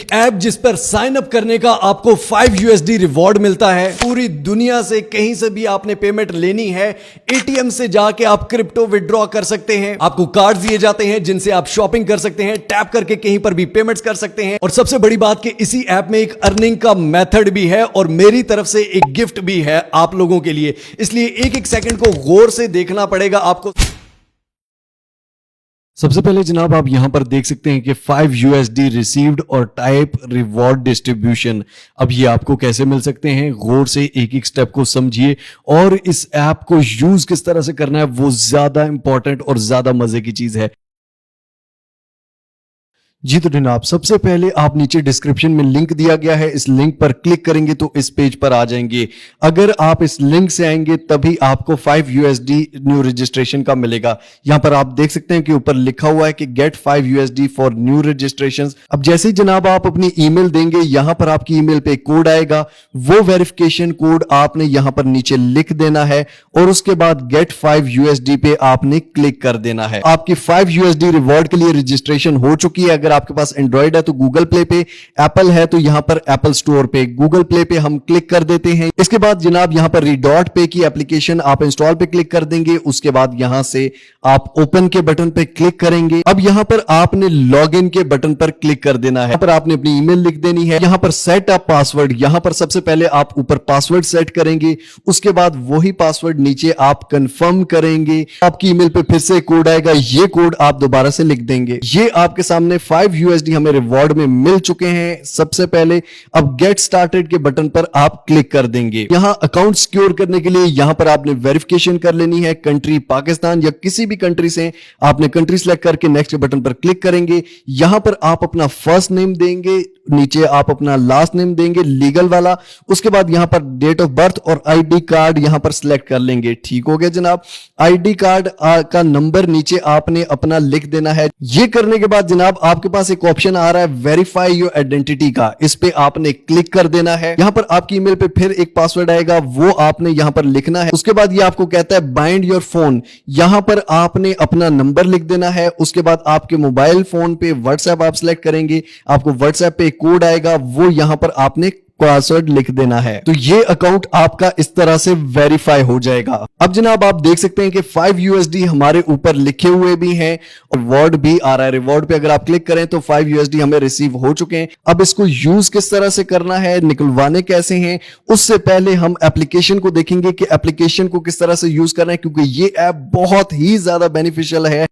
एक ऐप जिस पर साइन अप करने का आपको 5 USD रिवॉर्ड मिलता है। पूरी दुनिया से कहीं से भी आपने पेमेंट लेनी है, एटीएम से जाके आप क्रिप्टो विड्रॉ कर सकते हैं। आपको कार्ड दिए जाते हैं जिनसे आप शॉपिंग कर सकते हैं, टैप करके कहीं पर भी पेमेंट्स कर सकते हैं। और सबसे बड़ी बात कि इसी ऐप में एक अर्निंग का मेथड भी है और मेरी तरफ से एक गिफ्ट भी है आप लोगों के लिए, इसलिए एक एक सेकंड को गौर से देखना पड़ेगा आपको। सबसे पहले जनाब आप यहां पर देख सकते हैं कि 5 USD रिसीव्ड और टाइप रिवॉर्ड डिस्ट्रीब्यूशन। अब ये आपको कैसे मिल सकते हैं, गौर से एक एक स्टेप को समझिए और इस ऐप को यूज किस तरह से करना है वो ज्यादा इंपॉर्टेंट और ज्यादा मजे की चीज है। जी तो जनाब सबसे पहले आप नीचे डिस्क्रिप्शन में लिंक दिया गया है, इस लिंक पर क्लिक करेंगे तो इस पेज पर आ जाएंगे। अगर आप इस लिंक से आएंगे तभी आपको 5 USD न्यू रजिस्ट्रेशन का मिलेगा। यहां पर आप देख सकते हैं कि ऊपर लिखा हुआ है कि get 5 USD for new registration. अब जैसे ही जनाब आप अपनी ईमेल देंगे, यहां पर आपकी ईमेल पे कोड आएगा, वो वेरिफिकेशन कोड आपने यहां पर नीचे लिख देना है और उसके बाद गेट 5 USD पे आपने क्लिक कर देना है। आपकी 5 USD रिवॉर्ड के लिए रजिस्ट्रेशन हो चुकी है। अगर आपके पास एंड्रॉइड है तो गूगल प्ले पे, एप्पल है तो यहां पर एप्पल स्टोर पे, गूगल प्ले पे हम क्लिक कर देते हैं। इसके बाद जनाब यहां पर रिडॉट पे की एप्लीकेशन आप इंस्टॉल पे क्लिक कर देंगे। उसके बाद यहां से आप ओपन के बटन पे क्लिक करेंगे। अब यहां पर आपने लॉग इन के बटन पर क्लिक कर देना है। यहां पर आपने अपनी ईमेल लिख देनी है। यहां पर सेट अप पासवर्ड, यहां पर सबसे पहले आप ऊपर पासवर्ड सेट करेंगे, उसके बाद वही पासवर्ड नीचे आप कंफर्म करेंगे। आपकी ईमेल पे फिर से कोड आएगा, ये कोड आप दोबारा से लिख देंगे। ये आपके सामने 5 USD हमें रिवॉर्ड में मिल चुके हैं। सबसे पहले अब गेट स्टार्टेड के बटन पर आप क्लिक कर देंगे। यहां अकाउंट सिक्योर करने के लिए यहां पर आपने वेरिफिकेशन कर लेनी है। कंट्री पाकिस्तान या किसी भी कंट्री से आपने कंट्री सिलेक्ट करके नेक्स्ट बटन पर क्लिक करेंगे। यहां पर आप अपना फर्स्ट नेम देंगे, नीचे आप अपना लास्ट नेम देंगे लीगल वाला। उसके बाद यहां पर डेट ऑफ बर्थ और आईडी कार्ड यहां पर सिलेक्ट कर लेंगे। ठीक हो गया जनाब। आईडी कार्ड का नंबर नीचे आपने अपना लिख देना है। ये करने के बाद जनाब आपके पास एक ऑप्शन आ रहा है वेरीफाई योर आइडेंटिटी का, इस पे आपने क्लिक कर देना है। यहां पर आपकी ईमेल पे फिर एक पासवर्ड आएगा, वो आपने यहां पर लिखना है। उसके बाद ये आपको कहता है बाइंड योर फोन, यहां पर आपने अपना नंबर लिख देना है। उसके बाद आपके मोबाइल फोन पे व्हाट्सएप आप सिलेक्ट करेंगे, आपको व्हाट्सएप पे कोड आएगा, वो यहां पर आपने पासवर्ड लिख देना है। तो ये अकाउंट आपका इस तरह से वेरीफाई हो जाएगा। अब जनाब आप देख सकते हैं कि 5 USD हमारे ऊपर लिखे हुए भी हैं और रिवॉर्ड भी आ रहा है। रिवॉर्ड पे अगर आप क्लिक करें तो 5 USD हमें रिसीव हो चुके हैं। अब इसको यूज किस तरह से करना है, निकलवाने कैसे हैं, उससे पहले हम एप्लीकेशन को देखेंगे कि एप्लीकेशन को किस तरह से यूज करना है, क्योंकि ये ऐप बहुत ही ज्यादा बेनिफिशियल है।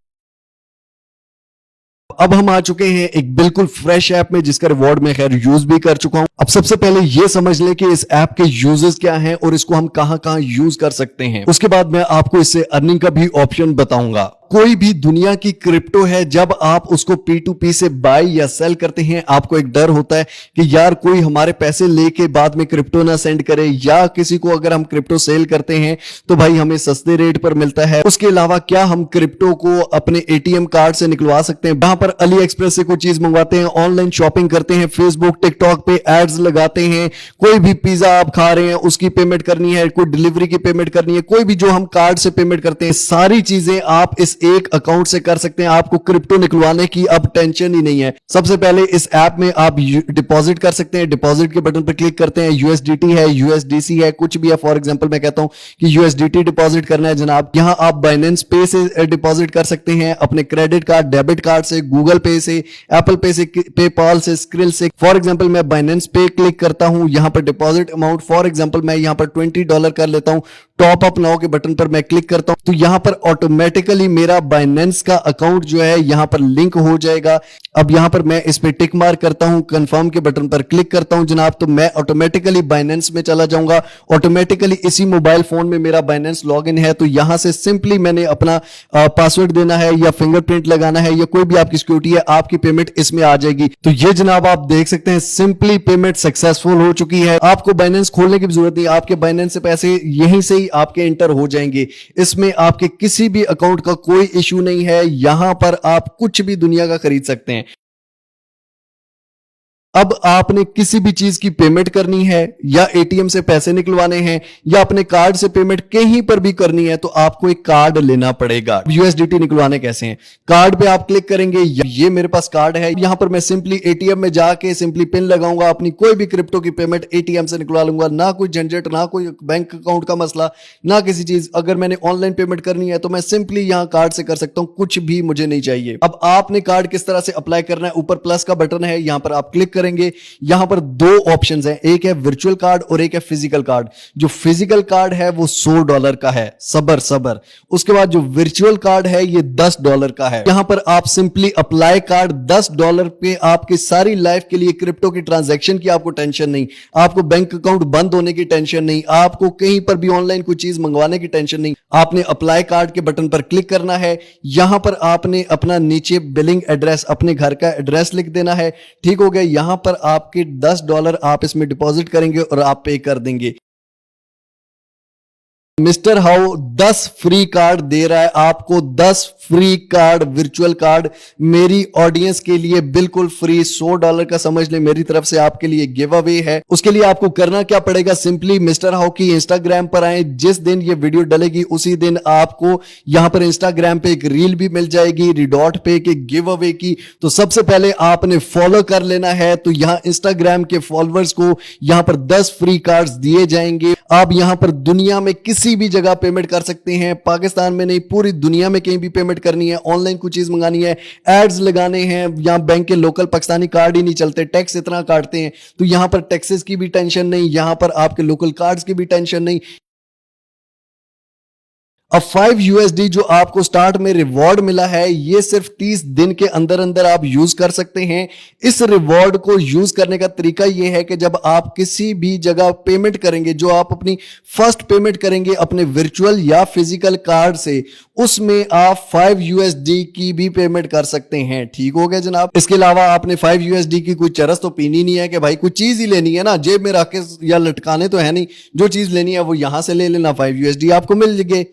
अब हम आ चुके हैं एक बिल्कुल फ्रेश ऐप में जिसका रिवॉर्ड मैं खैर यूज भी कर चुका हूं। अब सबसे पहले यह समझ लें कि इस ऐप के यूजेस क्या हैं और इसको हम कहां कहां यूज कर सकते हैं। उसके बाद मैं आपको इससे अर्निंग का भी ऑप्शन बताऊंगा। कोई भी दुनिया की क्रिप्टो है, जब आप उसको P2P से बाय या सेल करते हैं आपको एक डर होता है कि यार कोई हमारे पैसे लेके बाद में क्रिप्टो ना सेंड करे, या किसी को अगर हम क्रिप्टो सेल करते हैं तो भाई हमें सस्ते रेट पर मिलता है। उसके अलावा क्या हम क्रिप्टो को अपने ATM कार्ड से निकलवा सकते हैं। वहां पर अली एक्सप्रेस से कोई चीज मंगवाते हैं, ऑनलाइन शॉपिंग करते हैं, फेसबुक टिकटॉक पे एड्स लगाते हैं, कोई भी पिज्जा आप खा रहे हैं उसकी पेमेंट करनी है, कोई डिलीवरी की पेमेंट करनी है, कोई भी जो हम कार्ड से पेमेंट करते हैं, सारी चीजें आप इस एक अकाउंट से कर सकते हैं। आपको क्रिप्टो निकलवाने की अब टेंशन ही नहीं है। सबसे पहले इस ऐप में आप डिपॉजिट कर सकते हैं। डिपॉजिट के बटन पर क्लिक करते हैं, USDT है, USDC है, कुछ भी है। फॉर एग्जांपल मैं कहता हूं कि USDT डिपॉजिट करना है जनाब, यहां आप बाइनेंस पे से डिपॉजिट कर सकते हैं, अपने क्रेडिट कार्ड, डेबिट कार्ड से, गूगल पे से, एप्पल पे से, पेपाल से, स्क्रिल से। फॉर एग्जांपल मैं बाइनेंस पे क्लिक करता हूं, यहां पर डिपॉजिट अमाउंट फॉर एग्जांपल मैं यहां पर $20 कर लेता हूं। टॉप अप नाउ के बटन पर मैं क्लिक करता हूं तो यहां पर ऑटोमेटिकली मेरा बाइनेंस का अकाउंट जो है यहां पर लिंक हो जाएगा। अब यहां पर मैं इस पे टिक मार्क करता हूं, कंफर्म के बटन पर क्लिक करता हूं जनाब, तो मैं ऑटोमेटिकली बाइनेंस में चला जाऊंगा। ऑटोमेटिकली इसी मोबाइल फोन में मेरा बाइनेंस लॉगिन है, तो यहां से सिंपली मैंने अपना पासवर्ड देना है या फिंगरप्रिंट लगाना है या कोई भी आपकी सिक्योरिटी है, आपकी पेमेंट इसमें आ जाएगी। तो ये जनाब आप देख सकते हैं सिंपली पेमेंट सक्सेसफुल हो चुकी है। आपको बाइनेंस खोलने की भी जरूरत नहीं, आपके बाइनेंस से पैसे यहीं से ही आपके इंटर हो जाएंगे। इसमें आपके किसी भी अकाउंट का कोई इश्यू नहीं है। यहां पर आप कुछ भी दुनिया का खरीद सकते हैं। अब आपने किसी भी चीज की पेमेंट करनी है या एटीएम से पैसे निकलवाने हैं या अपने कार्ड से पेमेंट कहीं पर भी करनी है तो आपको एक कार्ड लेना पड़ेगा। यूएसडीटी निकलवाने कैसे हैं, कार्ड पे आप क्लिक करेंगे, ये मेरे पास कार्ड है, यहां पर मैं सिंपली एटीएम में जाके सिंपली पिन लगाऊंगा, अपनी कोई भी क्रिप्टो की पेमेंट एटीएम से निकलवा लूंगा। ना कोई झंझट, ना कोई बैंक अकाउंट का मसला, ना किसी चीज। अगर मैंने ऑनलाइन पेमेंट करनी है तो मैं सिंपली यहां कार्ड से कर सकता हूं, कुछ भी मुझे नहीं चाहिए। अब आपने कार्ड किस तरह से अप्लाई करना है, ऊपर प्लस का बटन है, यहां पर आप क्लिक करेंगे। यहां पर दो ऑप्शंस हैं, एक है वर्चुअल कार्ड और एक है फिजिकल कार्ड। जो फिजिकल कार्ड है वो $100 का है, सबर सबर। उसके बाद जो वर्चुअल कार्ड है ये $10 का है। यहां पर आप सिंपली अप्लाई कार्ड, $10 पे आपकी सारी लाइफ के लिए क्रिप्टो की ट्रांजैक्शन की आपको टेंशन नहीं, आपको बैंक अकाउंट बंद होने की टेंशन नहीं, आपको कहीं पर भी ऑनलाइन कोई चीज मंगवाने की टेंशन नहीं। आपने अप्लाई कार्ड के बटन पर क्लिक करना है, यहां पर आपने अपना नीचे बिलिंग एड्रेस, अपने घर का एड्रेस लिख देना है। ठीक हो गया। यहां पर आपके $10 आप इसमें डिपॉजिट करेंगे और आप पे कर देंगे। मिस्टर हाउ 10 फ्री कार्ड दे रहा है आपको, 10 फ्री कार्ड, वर्चुअल कार्ड मेरी ऑडियंस के लिए बिल्कुल फ्री। $100 का समझ ले, मेरी तरफ से आपके लिए गिव अवे है। उसके लिए आपको करना क्या पड़ेगा, सिंपली मिस्टर हाउ की इंस्टाग्राम पर आए, जिस दिन ये वीडियो डलेगी उसी दिन आपको यहां पर इंस्टाग्राम पे एक रील भी मिल जाएगी रिडॉट पे के गिव अवे की। तो सबसे पहले आपने फॉलो कर लेना है। तो यहां इंस्टाग्राम के फॉलोअर्स को यहां पर 10 फ्री कार्ड्स दिए जाएंगे। आप यहां पर दुनिया में किसी भी जगह पेमेंट कर सकते हैं, पाकिस्तान में नहीं, पूरी दुनिया में कहीं भी पेमेंट करनी है, ऑनलाइन कुछ चीज मंगानी है, एड्स लगाने हैं, यहां बैंक के लोकल पाकिस्तानी कार्ड ही नहीं चलते, टैक्स इतना काटते हैं, तो यहां पर टैक्सेस की भी टेंशन नहीं, यहां पर आपके लोकल कार्ड्स की भी टेंशन नहीं। अब 5 USD जो आपको स्टार्ट में रिवॉर्ड मिला है, ये सिर्फ 30 दिन के अंदर अंदर आप यूज कर सकते हैं। इस रिवॉर्ड को यूज करने का तरीका ये है कि जब आप किसी भी जगह पेमेंट करेंगे, जो आप अपनी फर्स्ट पेमेंट करेंगे अपने वर्चुअल या फिजिकल कार्ड से, उसमें आप 5 USD की भी पेमेंट कर सकते हैं। ठीक हो गया जनाब। इसके अलावा आपने 5 USD की कोई चरस तो पीनी नहीं है कि भाई कुछ चीज ही लेनी है ना, जेब में रख के या लटकाने तो है नहीं, जो चीज लेनी है वो यहां से ले लेना, 5 USD आपको मिल गए।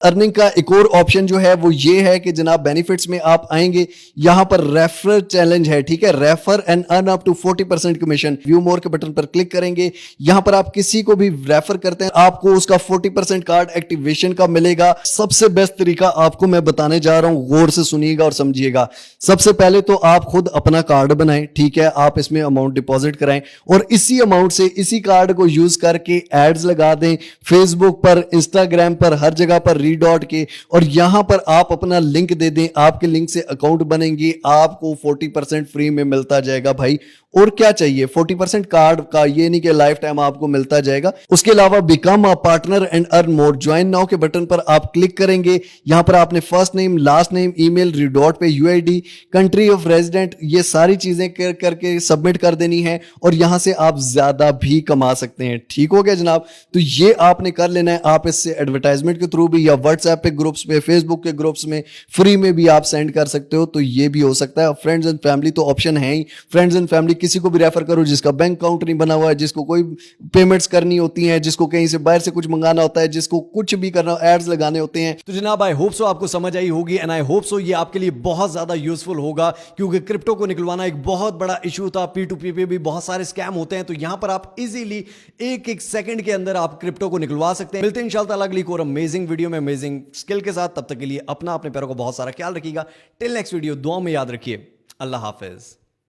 अर्निंग का एक और ऑप्शन जो है वो ये है कि जनाब बेनिफिट्स में आप आएंगे, यहां पर रेफर चैलेंज है, ठीक है, refer and earn up to 40% कमीशन। व्यू मोर के बटन पर क्लिक करेंगे, यहां पर आप किसी को भी रेफर करते हैं आपको उसका 40% कार्ड एक्टिवेशन का मिलेगा। सबसे बेस्ट तरीका आपको मैं बताने जा रहा हूं, गौर से सुनिएगा और समझिएगा। सबसे पहले तो आप खुद अपना कार्ड बनाएं, ठीक है, आप इसमें अमाउंट डिपॉजिट कराएं और इसी अमाउंट से, इसी कार्ड को यूज करके एड्स लगा दें फेसबुक पर, इंस्टाग्राम पर, हर जगह पर डॉट के, और यहां पर आप अपना लिंक दे दें, आपके लिंक से अकाउंट बनेंगे, आपको 40% फ्री में मिलता जाएगा भाई। और क्या चाहिए, 40% कार्ड का, ये नहीं कि लाइफ टाइम आपको मिलता जाएगा। उसके अलावा become a partner and earn more, join now के बटन पर आप क्लिक करेंगे, यहां पर आपने first name, last name, email, रिडॉट पे यूआईडी, कंट्री ऑफ रेजिडेंट, ये सारी चीजें करके सबमिट कर देनी है और यहां से आप ज्यादा भी कमा सकते हैं। ठीक हो गया जनाब। तो ये आपने कर लेना है। आप इससे एडवर्टाइजमेंट के थ्रू भी या व्हाट्सएप पे ग्रुप्स पे, फेसबुक के ग्रुप्स में फ्री में भी आप सेंड कर सकते हो, तो ये भी हो सकता है। फ्रेंड्स एंड फैमिली तो ऑप्शन है ही, फ्रेंड्स एंड फैमिली किसी को भी रेफर करो जिसका बैंक अकाउंट नहीं बना हुआ है, जिसको कोई पेमेंट्स करनी होती हैं, जिसको कहीं से बाहर से कुछ मंगाना होता है, जिसको कुछ भी करना, एड्स लगाने होते हैं। तो जनाब आई होप सो आपको समझ आई होगी एंड आई होप सो ये आपके लिए बहुत ज्यादा यूजफुल होगा, क्योंकि क्रिप्टो को निकलवाना एक बहुत बड़ा इशू था। P2P पे भी बहुत सारे स्कैम होते हैं, तो यहां पर आप इजीली एक सेकंड के अंदर आप क्रिप्टो को निकलवा सकते हैं। मिलते हैं इंशाल्लाह अगली और अमेजिंग वीडियो में अमेजिंग स्किल के साथ। तब तक के लिए अपने पैरों को बहुत सारा ख्याल रखिएगा। टिल नेक्स्ट वीडियो, दुआ में याद रखिए। अल्लाह हाफिज।